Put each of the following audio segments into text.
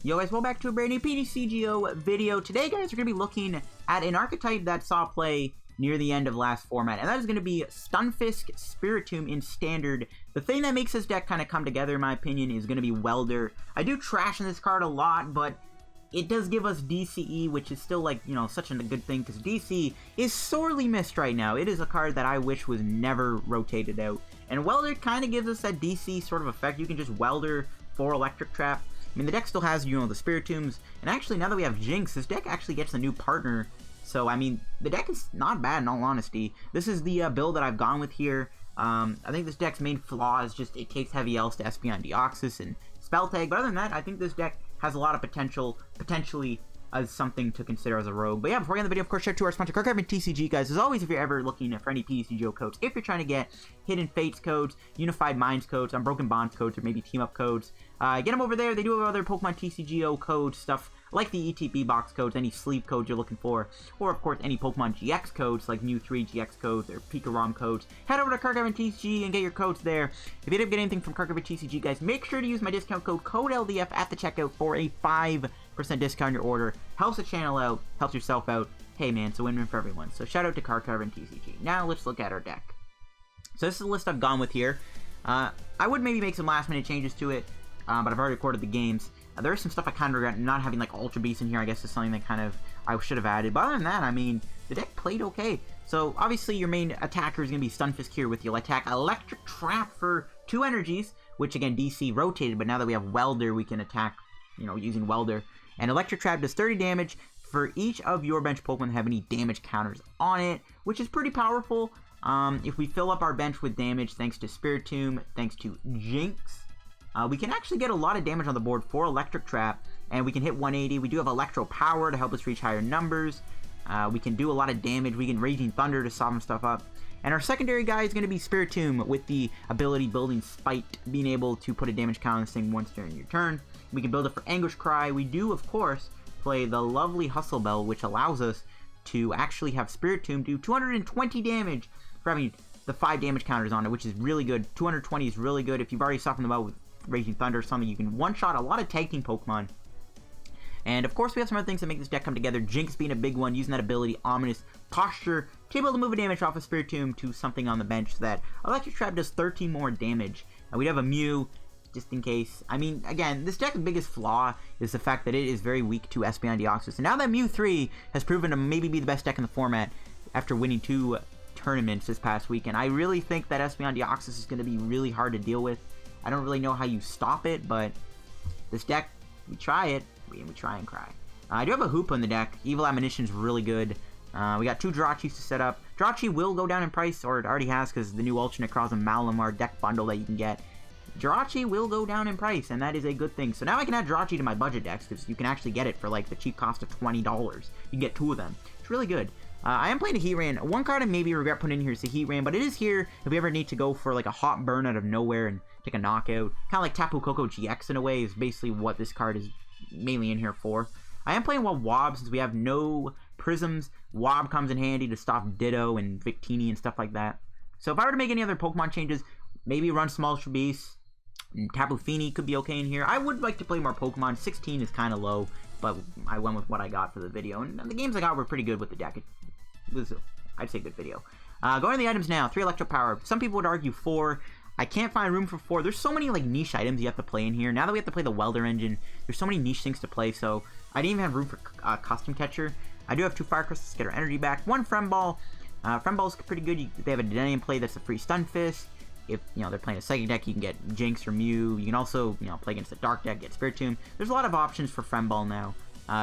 Yo guys, welcome back to a brand new PTCGO video. Today guys, we're going to be looking at an archetype that saw play near the end of last format, and that is going to be Stunfisk Spiritomb in Standard. The thing that makes this deck kind of come together, in my opinion, is going to be Welder. I do trash in this card a lot, but it does give us DCE, which is still, like, you know, such a good thing, because DCE is sorely missed right now. It is a card that I wish was never rotated out. And Welder kind of gives us that DCE sort of effect. You can just Welder for Electric Trap. I mean, the deck still has, you know, the Spiritombs, and actually, now that we have Jynx, this deck actually gets a new partner. So, I mean, the deck is not bad, in all honesty. This is the build that I've gone with here. I think this deck's main flaw is just it takes heavy L's to Espeon-Deoxys and Spell Tag, but other than that, I think this deck has a lot of potentially as something to consider as a rogue. But yeah, before we end the video, of course, shout out to our sponsor, Card TCG, guys. As always, if you're ever looking for any PTCGO codes, if you're trying to get Hidden Fates codes, Unified Minds codes, Unbroken Bonds codes, or maybe Team Up codes, get them over there. They do have other Pokemon TCGO codes, stuff like the ETB box codes, any sleeve codes you're looking for, or of course any Pokemon GX codes like Mew 3 GX codes or Pika ROM codes. Head over to Card TCG and get your codes there. If you didn't get anything from Card TCG, guys, make sure to use my discount code LDF at the checkout for a 5% discount on your order. Helps the channel out, helps yourself out. Hey man, it's a win-win for everyone. So shout out to Card TCG. Now let's look at our deck. So this is the list I've gone with here. I would maybe make some last minute changes to it, but I've already recorded the games. There is some stuff I kind of regret not having, like, Ultra Beast in here. I guess is something that kind of I should have added. But other than that, I mean, the deck played okay. So obviously your main attacker is going to be Stunfisk here with the attack Electric Trap for 2 energies, which again DC rotated. But now that we have Welder, we can attack, you know, using Welder. And Electric Trap does 30 damage for each of your bench Pokemon that have any damage counters on it, which is pretty powerful. If we fill up our bench with damage, thanks to Spiritomb, thanks to Jynx, we can actually get a lot of damage on the board for Electric Trap, and we can hit 180. We do have Electropower to help us reach higher numbers. We can do a lot of damage. We can Raging Thunder to soften stuff up. And our secondary guy is going to be Spiritomb with the ability Building Spite, being able to put a damage count on this thing once during your turn. We can build it for Anguish Cry. We do, of course, play the lovely Hustle Belt, which allows us to actually have Spiritomb do 220 damage for having the 5 damage counters on it, which is really good. 220 is really good. If you've already softened them out with Raging Thunder or something, you can one-shot a lot of tag team Pokemon. And of course we have some other things that make this deck come together. Jynx being a big one, using that ability, Ominous Posture, to be able to move a damage off of Spiritomb to something on the bench so that Electric Trap does 13 more damage. We'd have a Mew, just in case. I mean, again, this deck's biggest flaw is the fact that it is very weak to Espeon-Deoxys. And now that Mew 3 has proven to maybe be the best deck in the format after winning 2 tournaments this past weekend, I really think that Espeon-Deoxys is going to be really hard to deal with. I don't really know how you stop it, but this deck, we try it, we try and cry. I do have a Hoopa in the deck. Evil Admonition is really good. We got 2 Jirachis to set up. Jirachi will go down in price, or it already has, because the new alternate Cross and Malamar deck bundle that you can get. Jirachi will go down in price, and that is a good thing. So now I can add Jirachi to my budget decks, because you can actually get it for, like, the cheap cost of $20. You can get 2 of them. It's really good. I am playing a Heatran. One card I maybe regret putting in here is the Heatran, but it is here if we ever need to go for, like, a hot burn out of nowhere and take a knockout. Kind of like Tapu Koko GX in a way is basically what this card is mainly in here for. I am playing Wob since we have no Prisms. Wob comes in handy to stop Ditto and Victini and stuff like that. So if I were to make any other Pokemon changes, maybe run Small Ultra Beast. Tapu Fini could be okay in here. I would like to play more Pokemon. 16 is kind of low, but I went with what I got for the video. And the games I got were pretty good with the deck. It was, I'd say, a good video. Going to the items now. 3 Electropower. Some people would argue 4. I can't find room for 4. There's so many, like, niche items you have to play in here. Now that we have to play the Welder engine, there's so many niche things to play, so I didn't even have room for Custom Catcher. I do have 2 Fire Crystals to get our energy back. 1 Friend Ball. Friend Ball's pretty good. They have a Denenium play that's a free Stunfisk. If, you know, they're playing a Psychic deck, you can get Jynx or Mew. You can also, you know, play against the Dark deck, get Spiritomb. There's a lot of options for Friend Ball now.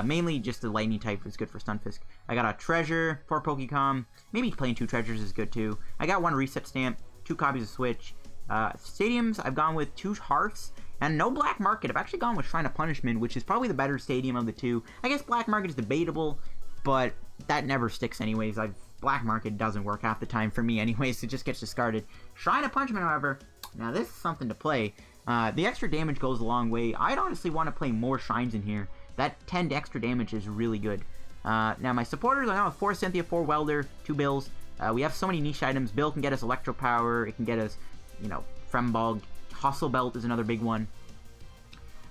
Mainly just the Lightning type is good for Stunfisk. I got a Treasure for Pokémon. Maybe playing 2 Treasures is good too. I got 1 Reset Stamp, 2 copies of Switch. Stadiums, I've gone with 2 Hearths, and no Black Market. I've actually gone with Shrine of Punishment, which is probably the better stadium of the 2. I guess Black Market is debatable, but that never sticks anyways. Black Market doesn't work half the time for me anyways. It just gets discarded. Shrine of Punishment, however, now this is something to play. The extra damage goes a long way. I'd honestly want to play more Shrines in here. That 10 extra damage is really good. Now my supporters, I now have 4 Cynthia, 4 Welder, 2 Bills. We have so many niche items. Bill can get us Electropower. It can get us, you know, Friend Ball. Hustle Belt is another big one.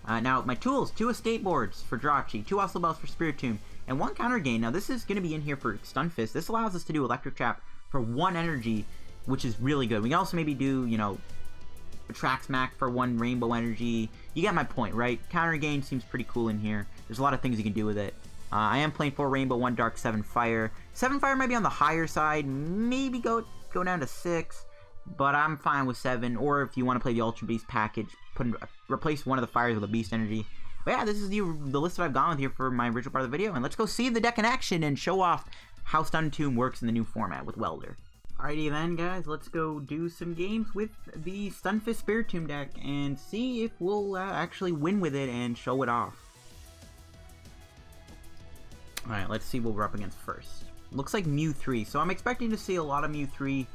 Now, my tools, 2 escape boards for Jirachi, 2 Hustle Belts for Spiritomb, and 1 counter gain. Now, this is going to be in here for Stunfisk. This allows us to do Electric Trap for 1 energy, which is really good. We can also maybe do, you know, Track Smack for 1 Rainbow Energy. You get my point, right? Counter gain seems pretty cool in here. There's a lot of things you can do with it. I am playing 4 Rainbow, 1 Dark, 7 Fire. 7 Fire might be on the higher side. Maybe go down to 6. But I'm fine with 7, or if you want to play the Ultra Beast package, replace one of the fires with a Beast Energy. But yeah, this is the list that I've gone with here for my original part of the video, and let's go see the deck in action and show off how Stunfisk works in the new format with Welder. Alrighty then, guys, let's go do some games with the Stunfisk Spiritomb deck and see if we'll actually win with it and show it off. Alright, let's see what we're up against first. Looks like Mew 3, so I'm expecting to see a lot of Mew 3.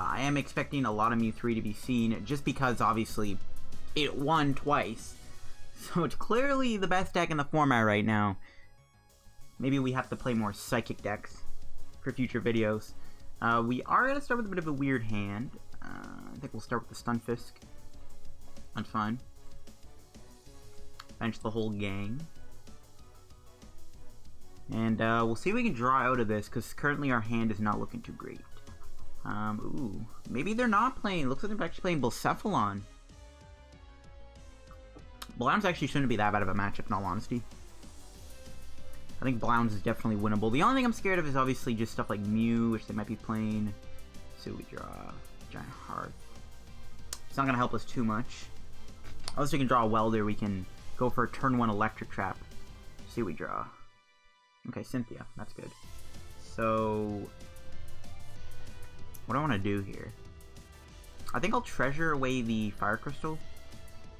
I am expecting a lot of Mew 3 to be seen, just because, obviously, it won twice. So it's clearly the best deck in the format right now. Maybe we have to play more Psychic decks for future videos. We are going to start with a bit of a weird hand. I think we'll start with the Stunfisk. That's fine. Bench the whole gang. And we'll see if we can draw out of this, because currently our hand is not looking too great. Ooh. Maybe they're not playing. Looks like they're actually playing Bucephalon. Blounce actually shouldn't be that bad of a matchup, in all honesty. I think Blounce is definitely winnable. The only thing I'm scared of is obviously just stuff like Mew, which they might be playing. So we draw Giant Hearth. It's not going to help us too much. Unless we can draw a Welder, we can go for a turn 1 Electric Trap. See what we draw. Okay, Cynthia. That's good. So what do I want to do here? I think I'll treasure away the Fire Crystal.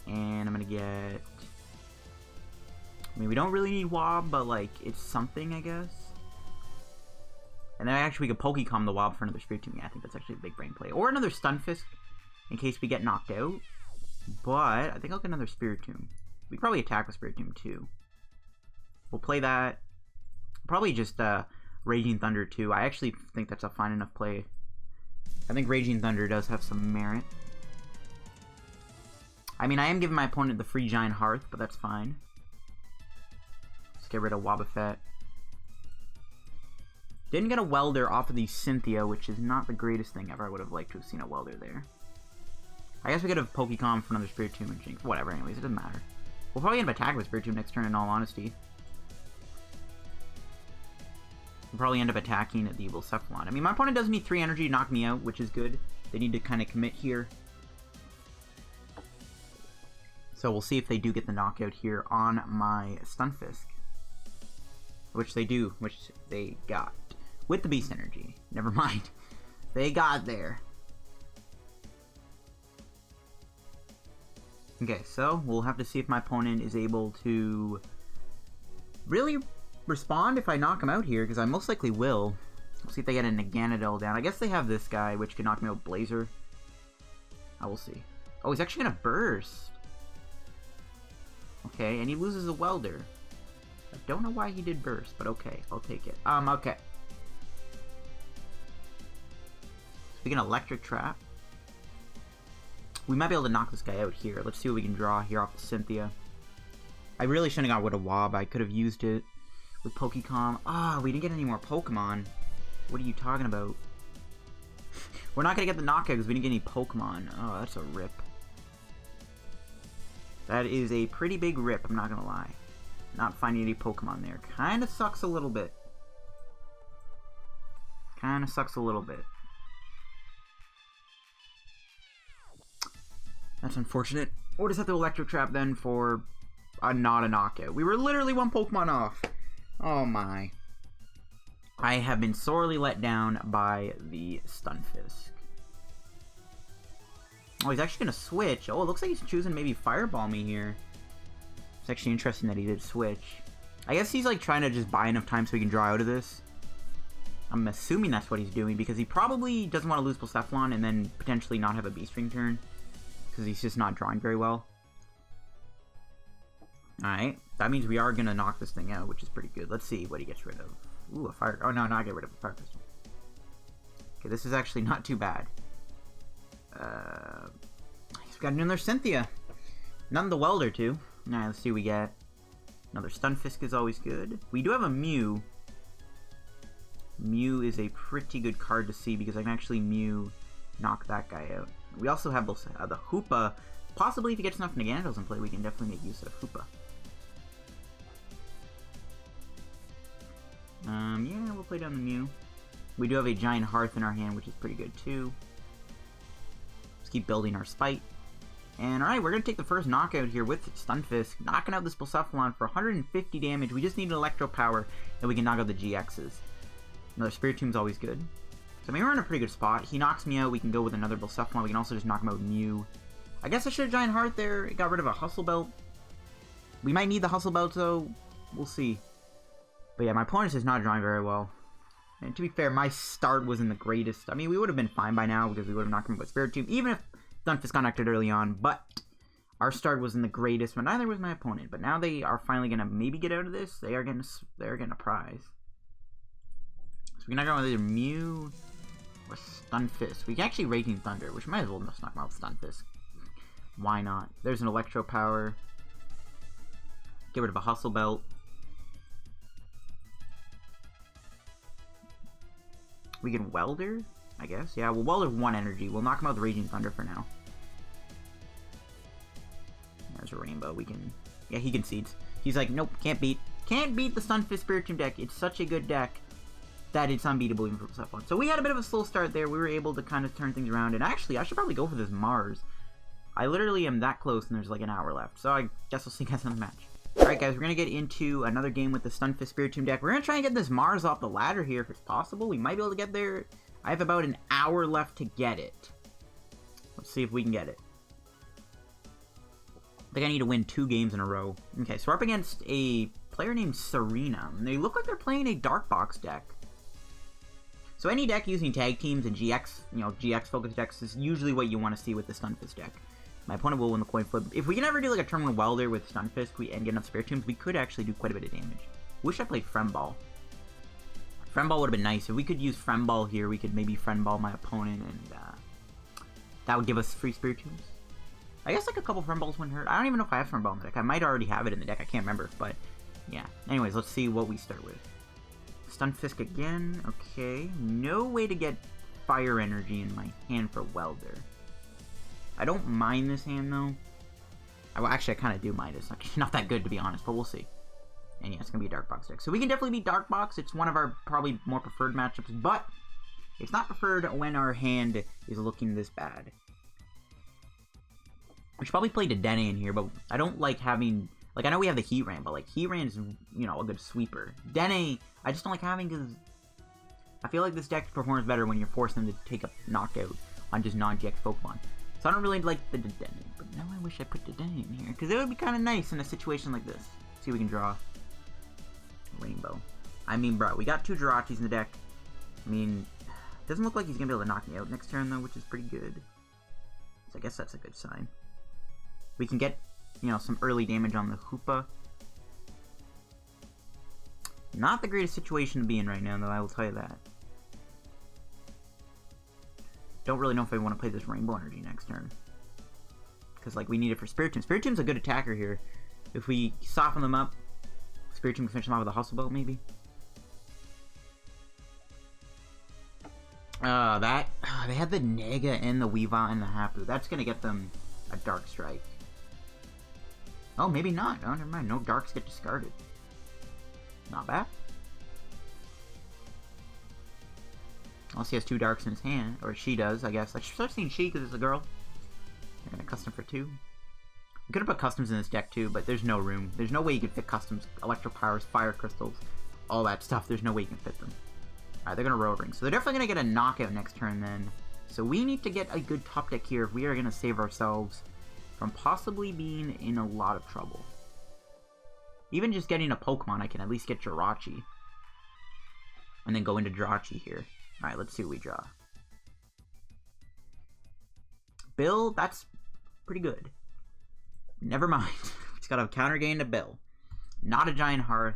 And I'm going to get... I mean, we don't really need Wob, but, like, it's something, I guess. And then actually we could Pokecom the Wob for another Spiritomb. Yeah, I think that's actually a big brain play. Or another Stunfisk, in case we get knocked out. But I think I'll get another Spiritomb. We could probably attack with Spiritomb, too. We'll play that. Probably just Raging Thunder, too. I actually think that's a fine enough play. I think Raging Thunder does have some merit. I mean, I am giving my opponent the free Giant Hearth, but that's fine. Let's get rid of Wobbuffet. Didn't get a Welder off of the Cynthia, which is not the greatest thing ever. I would have liked to have seen a Welder there. I guess we could have Pokecom for another Spiritomb and Jynx. Whatever, anyways, it doesn't matter. We'll probably end up attacking with Spiritomb next turn, in all honesty. We'll probably end up attacking at the Bucephalon. I mean, my opponent does need 3 energy to knock me out, which is good. They need to kind of commit here. So we'll see if they do get the knockout here on my Stunfisk. Which they do, which they got. With the Beast Energy. Never mind. They got there. Okay, so we'll have to see if my opponent is able to really respond if I knock him out here, because I most likely will. We'll see if they get a Naganadel down. I guess they have this guy, which can knock me out Blazer. I will see. Oh, he's actually going to burst. Okay, and he loses a Welder. I don't know why he did burst, but okay, I'll take it. Okay. So we can Electric Trap. We might be able to knock this guy out here. Let's see what we can draw here off the Cynthia. I really shouldn't have got rid of Wob. I could have used it with Pokecom. Ah, we didn't get any more Pokemon. What are you talking about? We're not going to get the knockout because we didn't get any Pokemon. Oh, that's a rip. That is a pretty big rip, I'm not going to lie. Not finding any Pokemon there. Kind of sucks a little bit. Kind of sucks a little bit. That's unfortunate. We'll just have to Electric Trap then for not a knockout. We were literally 1 Pokemon off. Oh my. I have been sorely let down by the Stunfisk. Oh, he's actually going to switch. Oh, it looks like he's choosing maybe Fireball me here. It's actually interesting that he did switch. I guess he's like trying to just buy enough time so he can draw out of this. I'm assuming that's what he's doing, because he probably doesn't want to lose Bucephalon and then potentially not have a Beast Ring turn, because he's just not drawing very well. Alright, that means we are going to knock this thing out, which is pretty good. Let's see what he gets rid of. Ooh, a Fire... Oh, no, not get rid of a Fire Crystal. Okay, this is actually not too bad. He's got another Cynthia. None the Welder, too. Alright, let's see what we get. Another Stunfisk is always good. We do have a Mew. Mew is a pretty good card to see because I can actually Mew knock that guy out. We also have the Hoopa. Possibly if he gets enough Naganados in play, we can definitely make use of Hoopa. Yeah, we'll play down the Mew. We do have a Giant Hearth in our hand, which is pretty good too. Let's keep building our Spite. And alright, we're going to take the first knockout here with Stunfisk, knocking out this Bucephalon for 150 damage. We just need an Electropower, and we can knock out the GXs. Another Spiritomb's always good. So I mean, we're in a pretty good spot. He knocks me out, we can go with another Bucephalon. We can also just knock him out with Mew. I guess I should have Giant Hearth there. It got rid of a Hustle Belt. We might need the Hustle Belt, though. We'll see. But yeah, my opponent is not drawing very well. And to be fair, my start wasn't the greatest. I mean, we would have been fine by now because we would have knocked him out with Spiritomb, even if Stunfisk got knocked out early on. But our start wasn't the greatest, but neither was my opponent. But now they are finally going to maybe get out of this. They're getting a prize. So we can knock out either Mew or Stunfisk. We can actually Raging Thunder, which might as well just knock him out with Stunfisk. Why not? There's an Electropower. Get rid of a Hustle Belt. We can Welder, I guess. Yeah, we'll Welder 1 energy. We'll knock him out with Raging Thunder for now. There's a Rainbow. We can... Yeah, he concedes. He's like, nope, can't beat. Can't beat the Stunfisk Spiritomb deck. It's such a good deck that it's unbeatable even for Bucephalon. So we had a bit of a slow start there. We were able to kind of turn things around. And actually, I should probably go for this Mars. I literally am that close and there's like an hour left. So I guess we'll see you guys in the match. Alright guys, we're going to get into another game with the Stunfisk Spiritomb deck. We're going to try and get this Mars off the ladder here if it's possible. We might be able to get there. I have about an hour left to get it. Let's see if we can get it. I think I need to win 2 games in a row. Okay, so we're up against a player named Serena. They look like they're playing a Dark Box deck. So any deck using tag teams and GX, GX focused decks is usually what you want to see with the Stunfisk deck. My opponent will win the coin flip. If we can ever do like a Terminal Welder with Stunfisk and get enough Spiritombs, we could actually do quite a bit of damage. Wish I played Friend Ball. Friend Ball would have been nice. If we could use Friend Ball here, we could maybe Friend Ball my opponent, and that would give us free Spiritombs. I guess like a couple Friend Balls wouldn't hurt. I don't even know if I have Friend Ball in the deck. I might already have it in the deck. I can't remember, but yeah. Anyways, let's see what we start with. Stunfisk again. Okay. No way to get Fire Energy in my hand for Welder. I don't mind this hand, though. Actually, I kind of do mind it. It's not that good, to be honest, but we'll see. And yeah, it's going to be a Dark Box deck. So we can definitely beat Dark Box. It's one of our probably more preferred matchups, but it's not preferred when our hand is looking this bad. We should probably play Dedenne in here, but I don't like having... Like, I know we have the Heatran, but, like, Heatran is, a good sweeper. Dene, I just don't like having because I feel like this deck performs better when you're forcing them to take a knockout on just non-GX Pokemon. So I don't really like the Dedenne, but now I wish I put Dedenne in here, because it would be kind of nice in a situation like this. See if we can draw Rainbow. I mean, bro, we got 2 Jirachis in the deck. I mean, doesn't look like he's going to be able to knock me out next turn, though, which is pretty good. So I guess that's a good sign. We can get, some early damage on the Hoopa. Not the greatest situation to be in right now, though, I will tell you that. Don't really know if I want to play this Rainbow Energy next turn. Because, like, we need it for Spiritomb. Spiritomb's a good attacker here. If we soften them up, Spiritomb can finish them off with a Hustle Belt, maybe. They had the Nega and the Weavile and the Hapu. That's going to get them a Dark Strike. Oh, maybe not. Oh, never mind. No Darks get discarded. Not bad. Unless he has 2 Darks in his hand. Or she does, I guess. I should start saying she because it's a girl. They're going to custom for 2. We could have put customs in this deck too, but there's no room. There's no way you can fit customs. Electropowers, Fire Crystals, all that stuff. There's no way you can fit them. Alright, they're going to Row Ring. So they're definitely going to get a knockout next turn then. So we need to get a good top deck here if we are going to save ourselves from possibly being in a lot of trouble. Even just getting a Pokemon, I can at least get Jirachi. And then go into Jirachi here. Alright, let's see what we draw. Bill, that's pretty good. Never mind. He's got a counter gain to Bill. Not a Giant Hearth.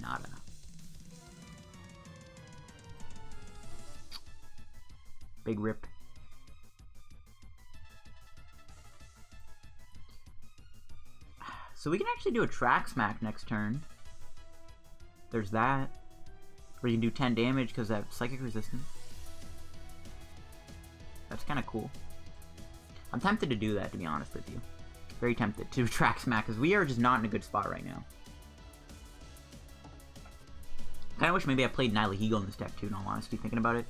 Not a... Big rip. So we can actually do a track smack next turn. There's that. Where you can do 10 damage because I have psychic resistance. That's kind of cool. I'm tempted to do that, to be honest with you. Very tempted to track smack because we are just not in a good spot right now. Kind of wish maybe I played Nihilego in this deck too, in all honesty, thinking about it.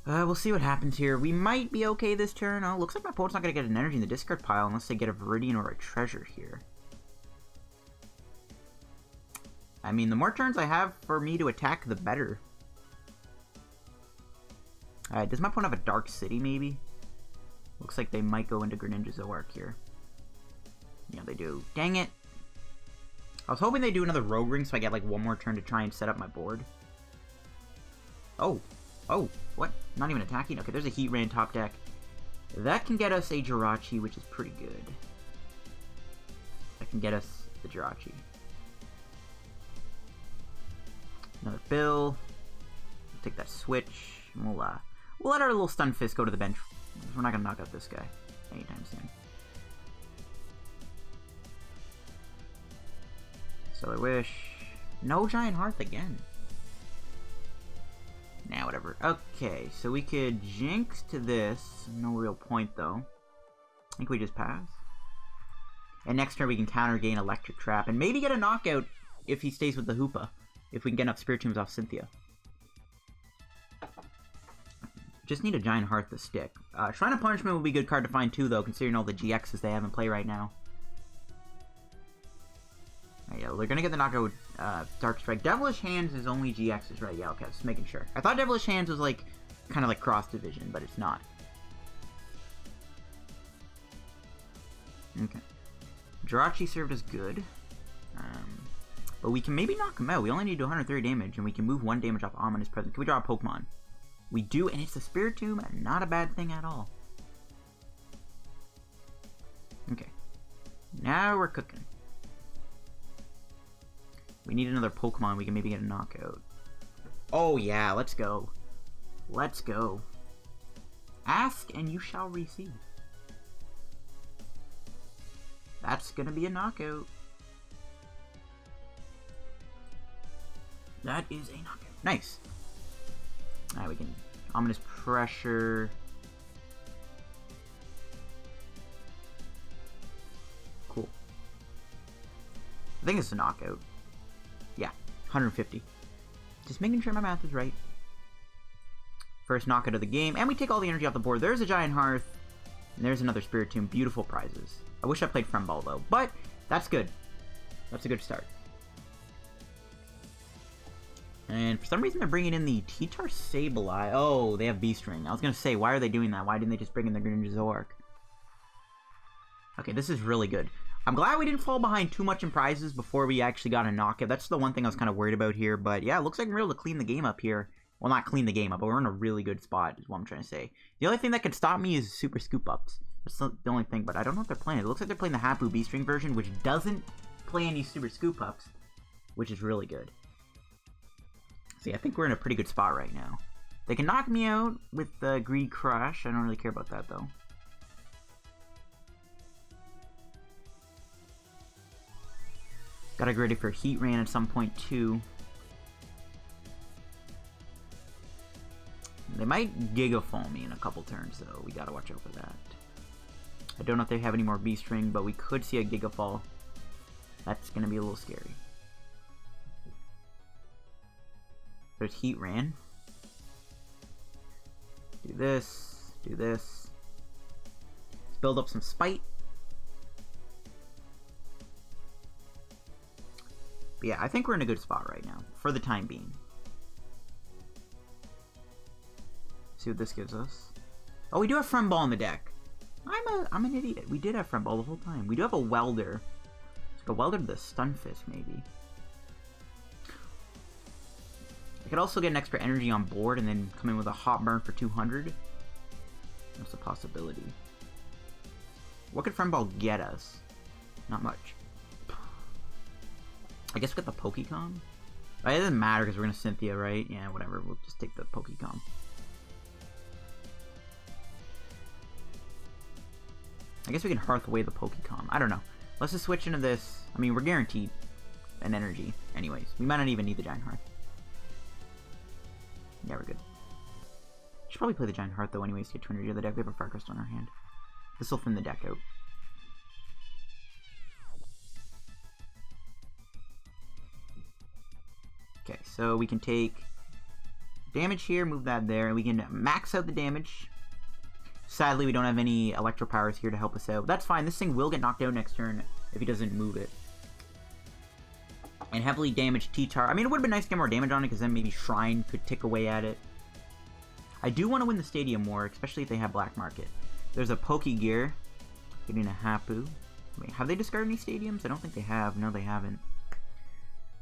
We'll see what happens here. We might be okay this turn. Oh, looks like my opponent's not going to get an energy in the discard pile unless they get a Viridian or a treasure here. I mean, the more turns I have for me to attack, the better. Alright, does my opponent have a Dark City, maybe? Looks like they might go into Greninja Zoroark here. Yeah, they do. Dang it! I was hoping they do another Rogue Ring so I get, like, one more turn to try and set up my board. Oh. Oh, what? Not even attacking? Okay, there's a Heatran top deck. That can get us a Jirachi, which is pretty good. That can get us the Jirachi. Another Bill. We'll take that switch. And we'll let our little Stunfisk go to the bench. We're not gonna knock out this guy anytime soon. Solar Wish. No Giant Hearth again. Nah, whatever. Okay, so we could Jynx to this. No real point, though. I think we just pass. And next turn we can counter gain Electric Trap. And maybe get a knockout if he stays with the Hoopa. If we can get enough Spiritombs off Cynthia. Just need a Giant Hearth to stick. Shrine of Punishment would be a good card to find too, though, considering all the GXs they have in play right now. Yeah, well, they're gonna get the knockout with Dark Strike. Devilish Hands is only GXs, right? Yeah, okay, just making sure. I thought Devilish Hands was like, kind of like cross division, but it's not. Okay. Jirachi served us good. But we can maybe knock him out. We only need to do 130 damage, and we can move 1 damage off Ominous Presence. Can we draw a Pokemon? We do, and it's a Spiritomb, not a bad thing at all. Okay. Now we're cooking. We need another Pokemon. We can maybe get a knockout. Oh, yeah. Let's go. Let's go. Ask and you shall receive. That's going to be a knockout. That is a knockout. Nice. Alright, we can... Ominous Pressure. Cool. I think it's a knockout. Yeah, 150. Just making sure my math is right. First knockout of the game, and we take all the energy off the board. There's a Giant Hearth, and there's another Spiritomb. Beautiful prizes. I wish I played Friend Ball, though, but that's good. That's a good start. And for some reason, they're bringing in the T-Tar Sableye. Oh, they have B-String. I was going to say, why are they doing that? Why didn't they just bring in the Greninja Zoroark? Okay, this is really good. I'm glad we didn't fall behind too much in prizes before we actually got a knockout. That's the one thing I was kind of worried about here. But yeah, it looks like we're able to clean the game up here. Well, not clean the game up, but we're in a really good spot is what I'm trying to say. The only thing that could stop me is Super Scoop Ups. That's the only thing, but I don't know what they're playing. It looks like they're playing the Hapu B-String version, which doesn't play any Super Scoop Ups, which is really good. See, I think we're in a pretty good spot right now. They can knock me out with the Greed Crush. I don't really care about that, though. Gotta get ready for Heatran at some point, too. They might Giga Foam me in a couple turns, though. We gotta watch out for that. I don't know if they have any more B-String, but we could see a Giga Fall. That's gonna be a little scary. There's Heatran. Do this. Do this. Let's build up some Spite. But yeah, I think we're in a good spot right now, for the time being. See what this gives us. Oh, we do have Friend Ball in the deck. I'm an idiot. We did have Friend Ball the whole time. We do have a Welder. Let's go Welder to the Stunfisk, maybe. I could also get an extra energy on board and then come in with a Hot Burn for 200. That's a possibility. What could Friend Ball get us? Not much. I guess we got the Pokémon. It doesn't matter because we're going to Cynthia, right? Yeah, whatever. We'll just take the Pokémon. I guess we can hearth away the Pokémon. I don't know. Let's just switch into this. I mean, we're guaranteed an energy anyways. We might not even need the Giant Hearth. Yeah, we're good. Should probably play the Giant Hearth, though, anyways, to get 2 energy of the deck. We have a Fire Crystal in our hand. This will thin the deck out. Okay, so we can take damage here, move that there, and we can max out the damage. Sadly, we don't have any Electropowers here to help us out. That's fine. This thing will get knocked out next turn if he doesn't move it. And heavily damaged T-Tar. I mean, it would have been nice to get more damage on it, because then maybe Shrine could tick away at it. I do want to win the Stadium War, especially if they have Black Market. There's a Pokegear. Getting a Hapu. Wait, have they discarded any Stadiums? I don't think they have. No, they haven't.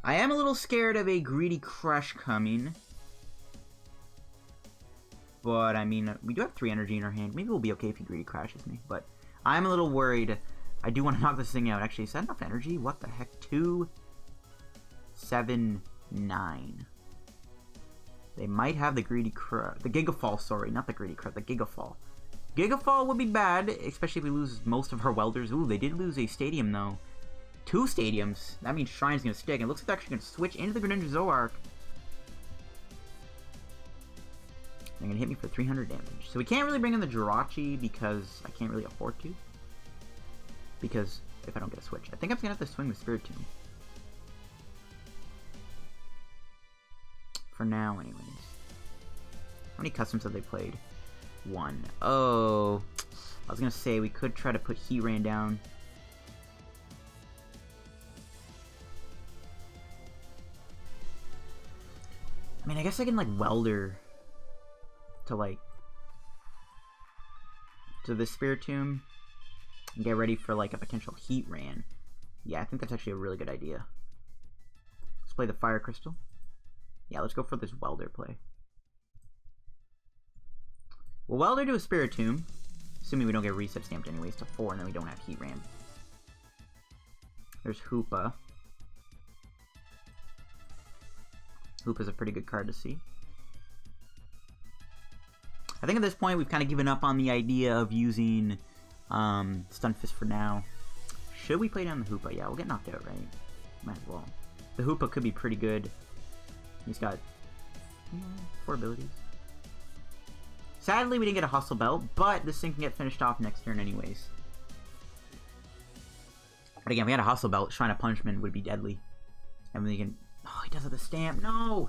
I am a little scared of a Greedy Crush coming. But, I mean, we do have 3 energy in our hand. Maybe we'll be okay if he Greedy Crashes me. But I'm a little worried. I do want to knock this thing out. Actually, is that enough energy? What the heck? 2, 7, 9. They might have the Greedy Crush. The Gigafall, sorry. Not the Greedy Crush. The Gigafall. Gigafall would be bad, especially if we lose most of our Welders. Ooh, they did lose a Stadium, though. 2 Stadiums. That means Shrine's going to stick. And it looks like they're actually going to switch into the Greninja Zoroark. They're going to hit me for 300 damage. So we can't really bring in the Jirachi because I can't really afford to. Because if I don't get a switch. I think I'm going to have to swing with Spiritomb. For now, anyways. How many customs have they played? 1. Oh. I was going to say we could try to put Heatran down. I mean, I guess I can, like, Welder to, like, to the Spiritomb and get ready for, like, a potential Heatran. Yeah, I think that's actually a really good idea. Let's play the Fire Crystal. Yeah, let's go for this Welder play. We'll Welder to a Spiritomb, assuming we don't get Reset Stamped anyways to 4, and then we don't have Heatran. There's Hoopa. Hoopa's a pretty good card to see. I think at this point we've kind of given up on the idea of using Stunfisk for now. Should we play down the Hoopa? Yeah, we'll get knocked out, right? Might as well. The Hoopa could be pretty good. He's got 4 abilities. Sadly, we didn't get a Hustle Belt, but this thing can get finished off next turn anyways. But again, if we had a Hustle Belt, Shrine of Punishment would be deadly. And we can... Oh, he does have the stamp. No!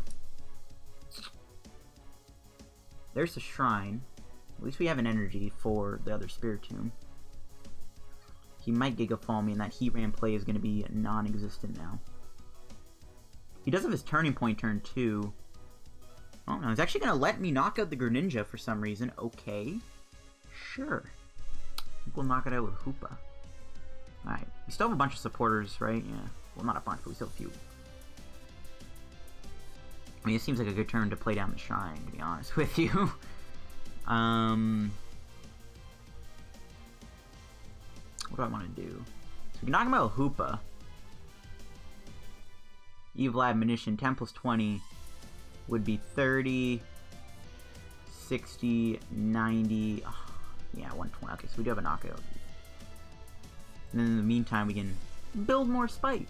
There's the Shrine. At least we have an energy for the other Spiritomb. He might Gigafall me, and that Heatran play is going to be non-existent now. He does have his Turning Point turn 2. Oh no, he's actually going to let me knock out the Greninja for some reason. Okay. Sure. I think we'll knock it out with Hoopa. Alright. We still have a bunch of supporters, right? Yeah. Well, not a bunch, but we still have a few. I mean, it seems like a good turn to play down the Shrine, to be honest with you. What do I want to do? So we can knock him out with Hoopa. Evil Admonition, 10 plus 20 would be 30, 60, 90, oh, yeah, 120. Okay, so we do have a knockout. And then in the meantime, we can build more Spite.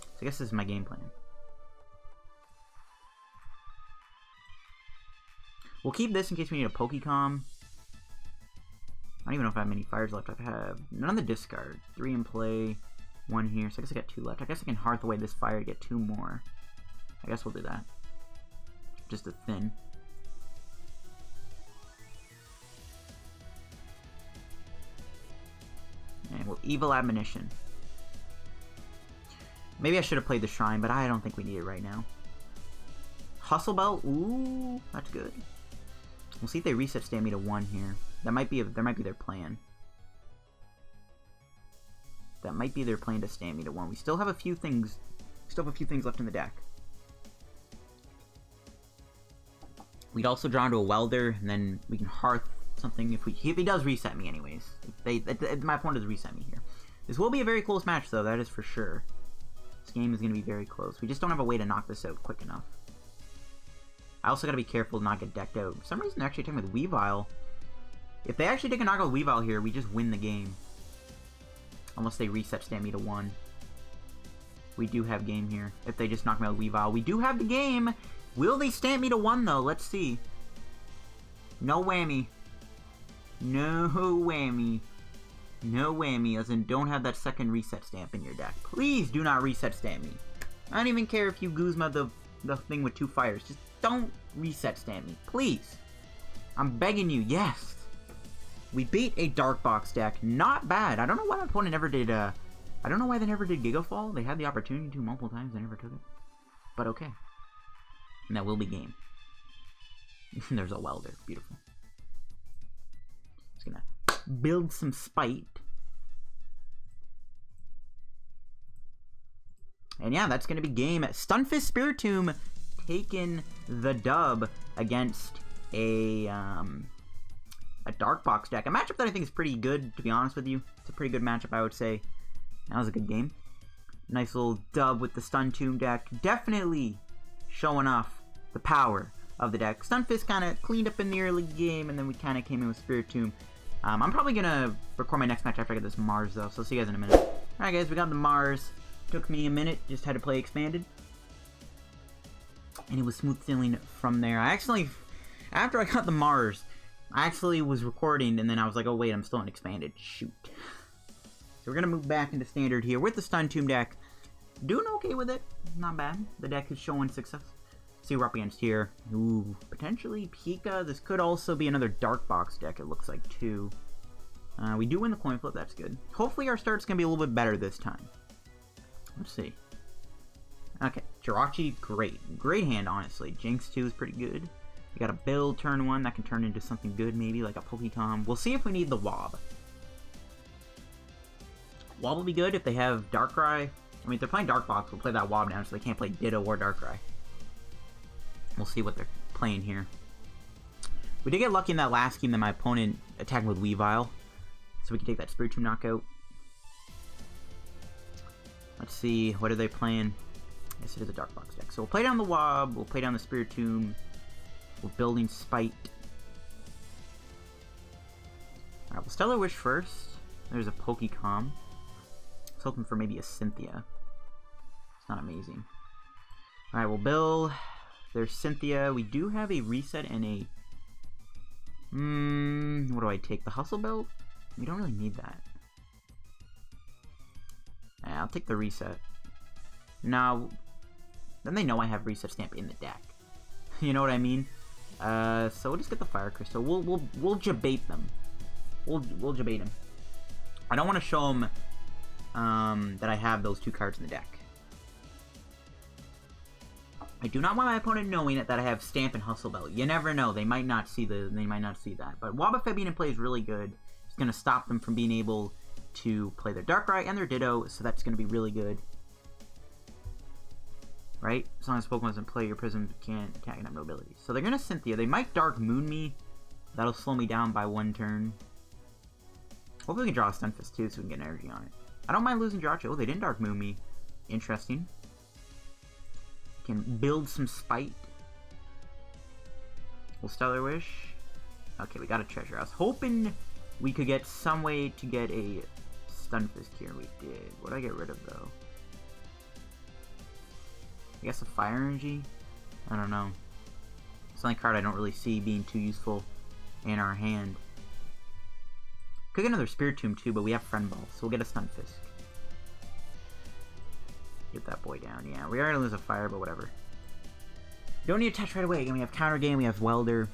So I guess this is my game plan. We'll keep this in case we need a Pokémon. I don't even know if I have many fires left. I have none on the discard. 3 in play, 1 here. So I guess I got 2 left. I guess I can hearth away this fire to get 2 more. I guess we'll do that. Just a thin. And we'll Evil Admonition. Maybe I should have played the Shrine, but I don't think we need it right now. Hustle Belt. Ooh, that's good. We'll see if they reset Stamp me to 1 here. That might be their plan. That might be their plan to Stamp me to 1. We still have a few things. Left in the deck. We'd also draw into a Welder, and then we can hearth something if he does reset me anyways. My opponent does reset me here. This will be a very close match though, that is for sure. This game is going to be very close. We just don't have a way to knock this out quick enough. I also got to be careful to not get decked out. For some reason they're actually attacking with Weavile. If they actually take a knockout Weavile here, we just win the game. Unless they reset Stamp me to 1. We do have game here. If they just knock me out Weavile, we do have the game. Will they Stamp me to 1 though? Let's see. No whammy. No whammy. No whammy, as in don't have that second reset stamp in your deck. Please do not reset stamp me. I don't even care if you Guzma the thing with 2 fires. Just don't reset stamp me. Please. I'm begging you. Yes. We beat a Dark Box deck. Not bad. I don't know why my opponent never did, I don't know why they never did Gigafall. They had the opportunity to multiple times. They never took it. But okay. And that will be game. There's a Welder. Beautiful. Just gonna build some spite. And yeah, that's gonna be game. Stunfisk Spiritomb taking the dub against a Dark Box deck. A matchup that I think is pretty good, to be honest with you. It's a pretty good matchup, I would say. That was a good game. Nice little dub with the Stunfisk deck. Definitely showing off the power of the deck. Stunfisk kind of cleaned up in the early game, and then we kind of came in with Spiritomb. I'm probably going to record my next match after I get this Mars, though, so I'll see you guys in a minute. Alright, guys, we got the Mars. Took me a minute, just had to play Expanded. And it was smooth sailing from there. I actually, after I got the Mars, I actually was recording, and then I was like, oh wait, I'm still in Expanded. Shoot. So we're going to move back into Standard here with the Stunfisk deck. Doing okay with it. Not bad. The deck is showing success. See what we're up against here. Ooh, potentially Pika. This could also be another Dark Box deck, it looks like, too. We do win the coin flip, that's good. Hopefully our start's going to be a little bit better this time. Let's see. Okay, Jirachi, great. Great hand, honestly. Jynx, too, is pretty good. We got a build turn 1 that can turn into something good, maybe, like a Pokémon. We'll see if we need the Wob. Wob will be good if they have Darkrai. I mean, if they're playing Dark Box, we'll play that Wob down so they can't play Ditto or Darkrai. We'll see what they're playing here. We did get lucky in that last game that my opponent attacked with Weavile. So we can take that Spiritomb knockout. Let's see, what are they playing? Yes, it is a Dark Box deck. So we'll play down the Wob, we'll play down the Spiritomb. We're building Spite. Alright, we'll Stellar Wish first. There's a Pokémon. I was hoping for maybe a Cynthia. It's not amazing. Alright, we'll build. There's Cynthia. We do have a reset and a... what do I take? The Hustle Belt? We don't really need that. Yeah, I'll take the reset. Now, then they know I have Reset Stamp in the deck. You know what I mean? So we'll just get the Fire Crystal. We'll debate them. We'll debate them. I don't want to show them that I have those 2 cards in the deck. I do not want my opponent knowing that I have Stamp and Hustle Belt. You never know. They might not see that. But Wobbuffet being in play is really good. It's going to stop them from being able to play their Darkrai and their Ditto, so that's going to be really good. Right? As long as Pokemon doesn't play, your Prism can't attack and have no abilities. So they're going to Cynthia. They might Dark Moon me. That'll slow me down by 1 turn. Hopefully we can draw a Stunfisk too, so we can get energy on it. I don't mind losing Jirachi. Oh, they didn't Dark Moon me. Interesting. Can build some Spite. We'll Stellar Wish. Okay, we got a treasure. I was hoping we could get some way to get a Stunfisk here. We did. What did I get rid of, though? I guess a Fire Energy? I don't know. It's the only card I don't really see being too useful in our hand. Could get another Spiritomb too, but we have Friend Ball, so we'll get a Stunfisk. Get that boy down. Yeah, we are going to lose a Fire, but whatever. Don't need to touch right away. Again, we have Counter Game, we have Welder.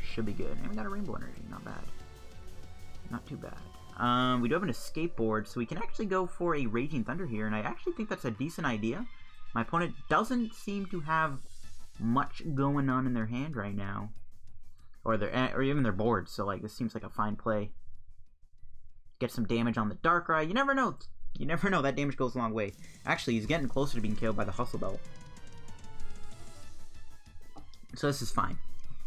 Should be good. And we got a Rainbow Energy. Not bad. Not too bad. We do have an Escape Board, so we can actually go for a Raging Thunder here, and I actually think that's a decent idea. My opponent doesn't seem to have much going on in their hand right now. Or even their board, so like this seems like a fine play. Get some damage on the Darkrai. You never know. You never know. That damage goes a long way. Actually, he's getting closer to being killed by the Hustle Belt. So this is fine.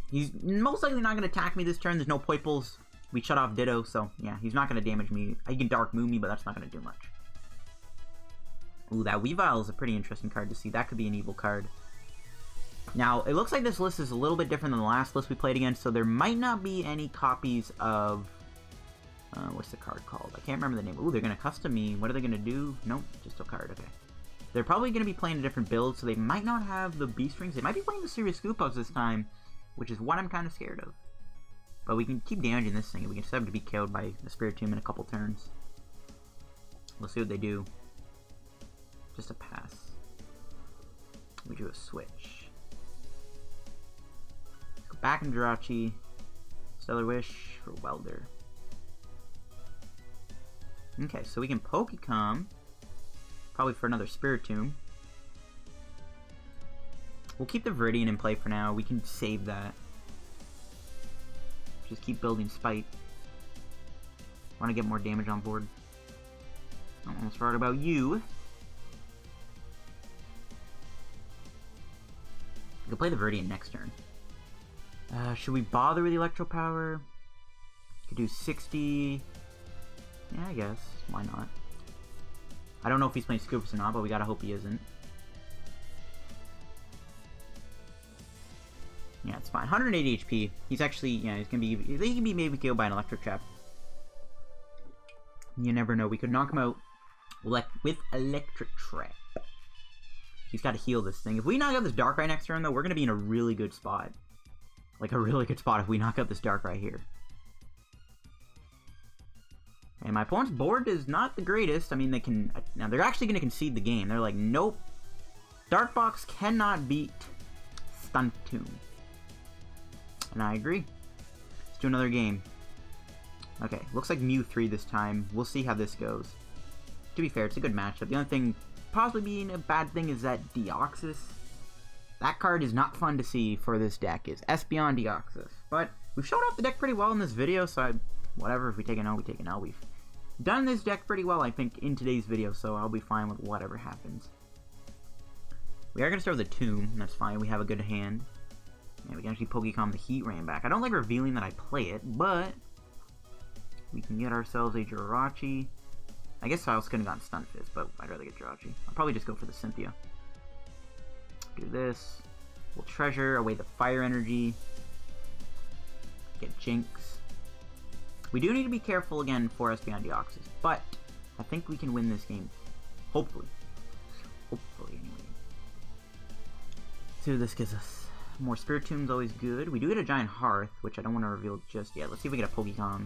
He's most likely not going to attack me this turn. There's no Poiples. We shut off Ditto, so yeah, he's not going to damage me. He can Dark Moon me, but that's not going to do much. Ooh, that Weavile is a pretty interesting card to see. That could be an evil card. Now, it looks like this list is a little bit different than the last list we played against, so there might not be any copies of... what's the card called? I can't remember the name. Ooh, they're going to custom me. What are they going to do? Nope, just a card. Okay. They're probably going to be playing a different build, so they might not have the beast rings. They might be playing the Serious Scoopos this time, which is what I'm kind of scared of. But we can keep damaging this thing, and we can set up to be killed by the Spiritomb in a couple turns. We'll see what they do. Just a pass. We do a switch. Go back in Jirachi. Stellar Wish for Welder. Okay, so we can Pokécom. Probably for another Spiritomb. We'll keep the Viridian in play for now. We can save that. Just keep building Spite. Want to get more damage on board. I almost forgot about you. I could play the Viridian next turn. Should we bother with the Electropower? Could do 60. Yeah, I guess. Why not? I don't know if he's playing Scoops or not, but we gotta hope he isn't. Yeah, it's fine. 180 HP. He's actually, yeah, he can be maybe killed by an Electric Trap. You never know. We could knock him out with Electric Trap. He's got to heal this thing. If we knock out this Darkrai next turn, though, we're gonna be in a really good spot. Like a really good spot if we knock out this Darkrai here. And my opponent's board is not the greatest. I mean, now they're actually going to concede the game. They're like, nope. Darkbox cannot beat Stunfisk. And I agree. Let's do another game. Okay, looks like Mew 3 this time. We'll see how this goes. To be fair, it's a good matchup. The only thing possibly being a bad thing is that Deoxys. That card is not fun to see for this deck. Is Espeon Deoxys. But we've showed off the deck pretty well in this video, so whatever. If we take an L, we take an L. We've done this deck pretty well, I think, in today's video, so I'll be fine with whatever happens. We are going to start with a Tomb, and that's fine. We have a good hand. Yeah, we can actually Pokécom the Heatran back. I don't like revealing that I play it, but we can get ourselves a Jirachi. I guess I also could have gotten Stunfisk, but I'd rather get Jirachi. I'll probably just go for the Cynthia. Do this. We'll treasure away the Fire Energy. Get Jynx. We do need to be careful again for Espeon Deoxys, but I think we can win this game. Hopefully. Hopefully, anyway. See what this gives us. More Spiritomb's always good. We do get a Giant Hearth, which I don't want to reveal just yet. Let's see if we get a Pokémon.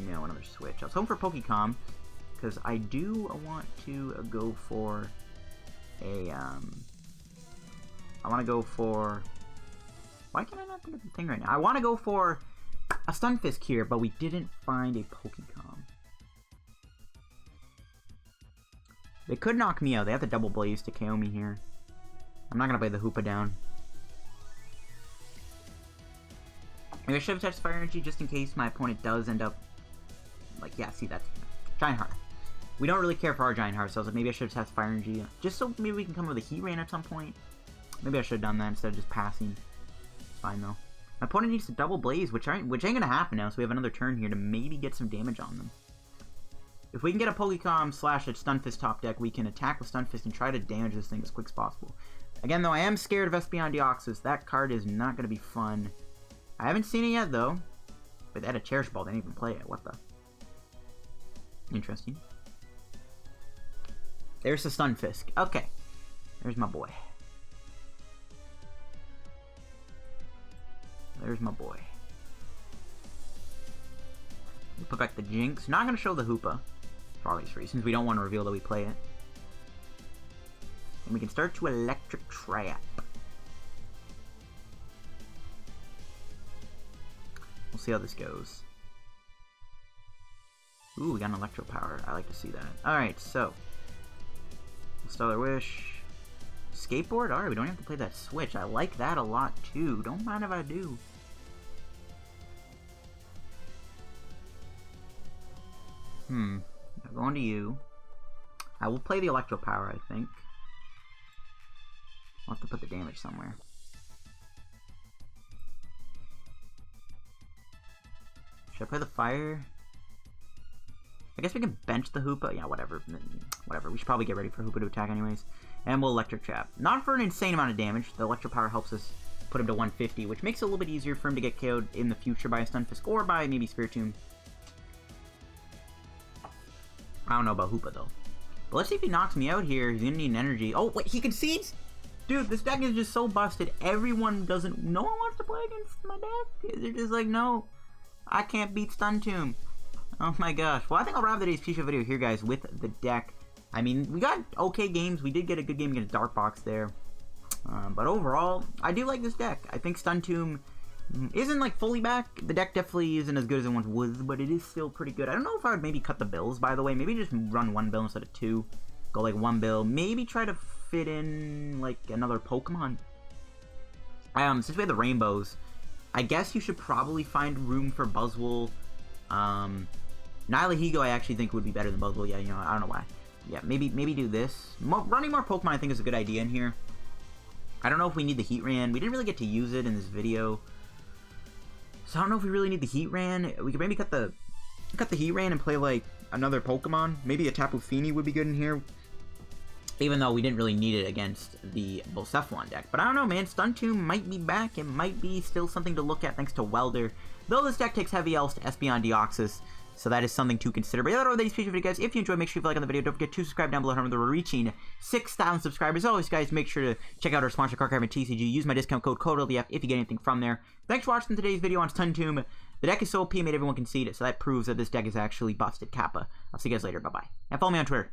No, another switch. I was hoping for Pokémon, because I do want to go for a, I want to go for... Why can I not think of the thing right now? I want to go for a Stunfisk here, but we didn't find a Pokémon. They could knock me out. They have the Double Blaze to KO me here. I'm not going to play the Hoopa down. Maybe I should have touched Fire Energy just in case my opponent does end up... Like, yeah, see, that's Giant Hearth. We don't really care for our Giant Hearth, so I was like, maybe I should have tested Fire Energy. Just so maybe we can come up with a Heatran at some point. Maybe I should have done that instead of just passing. Fine, though. My opponent needs to Double Blaze, which ain't gonna happen now, so we have another turn here to maybe get some damage on them. If we can get a Pokémon slash a Stunfisk top deck, we can attack with Stunfisk and try to damage this thing as quick as possible. Again, though, I am scared of Espeon Deoxys. That card is not gonna be fun. I haven't seen it yet, though. But they had a Cherish Ball, they didn't even play it. What the? Interesting. There's the Stunfisk. Okay. There's my boy. There's my boy. We'll put back the Jynx. Not going to show the Hoopa. For obvious reasons. We don't want to reveal that we play it. And we can start to Electric Trap. We'll see how this goes. Ooh, we got an Electropower. I like to see that. Alright, so. Stellar Wish. Escape Board? Alright, we don't have to play that switch. I like that a lot, too. Don't mind if I do. I'm going to you. I will play the Electropower, I think. I'll have to put the damage somewhere. Should I play the Fire? I guess we can bench the Hoopa. Yeah, whatever. Whatever. We should probably get ready for Hoopa to attack anyways. and we'll Electric Trap. Not for an insane amount of damage. The Electropower helps us put him to 150, which makes it a little bit easier for him to get KO'd in the future by a Stunfisk or by maybe Spiritomb. I don't know about Hoopa though. But let's see if he knocks me out here. He's gonna need an energy. Oh, wait, he concedes? Dude, this deck is just so busted. Everyone doesn't... No one wants to play against my deck. They're just like, no, I can't beat Stunfisk. Oh my gosh. Well, I think I'll wrap today's PTCGO video here, guys, with the deck. I mean, we got okay games. We did get a good game against Darkbox there. But overall, I do like this deck. I think Stunfisk isn't like fully back. The deck definitely isn't as good as it once was, but it is still pretty good. I don't know if I would maybe cut the bills, by the way. Maybe just run 1 bill instead of 2. Go like 1 bill. Maybe try to fit in like another Pokemon. Since we have the rainbows, I guess you should probably find room for Buzzwole. Nihilego I actually think would be better than Buzzwole. Yeah, you know, I don't know why. Yeah, maybe do this. Running more Pokemon I think is a good idea in here. I don't know if we need the Heatran. We didn't really get to use it in this video. So I don't know if we really need the Heatran. We could maybe cut the Heatran and play like another Pokemon. Maybe a Tapu Fini would be good in here. Even though we didn't really need it against the Bolseflon deck. But I don't know, man. Stunfisk might be back. It might be still something to look at thanks to Welder. Though this deck takes heavy L's to Espeon Deoxys. So that is something to consider. But yeah, that's all today's video, guys. If you enjoyed, make sure you like on the video. Don't forget to subscribe down below. Remember, we're reaching 6,000 subscribers. As always, guys, make sure to check out our sponsor, Card and TCG. Use my discount code LDF if you get anything from there. Thanks for watching today's video on Stunfisk. The deck is so OP, made everyone concede it. So that proves that this deck is actually busted. Kappa. I'll see you guys later. Bye-bye. And follow me on Twitter.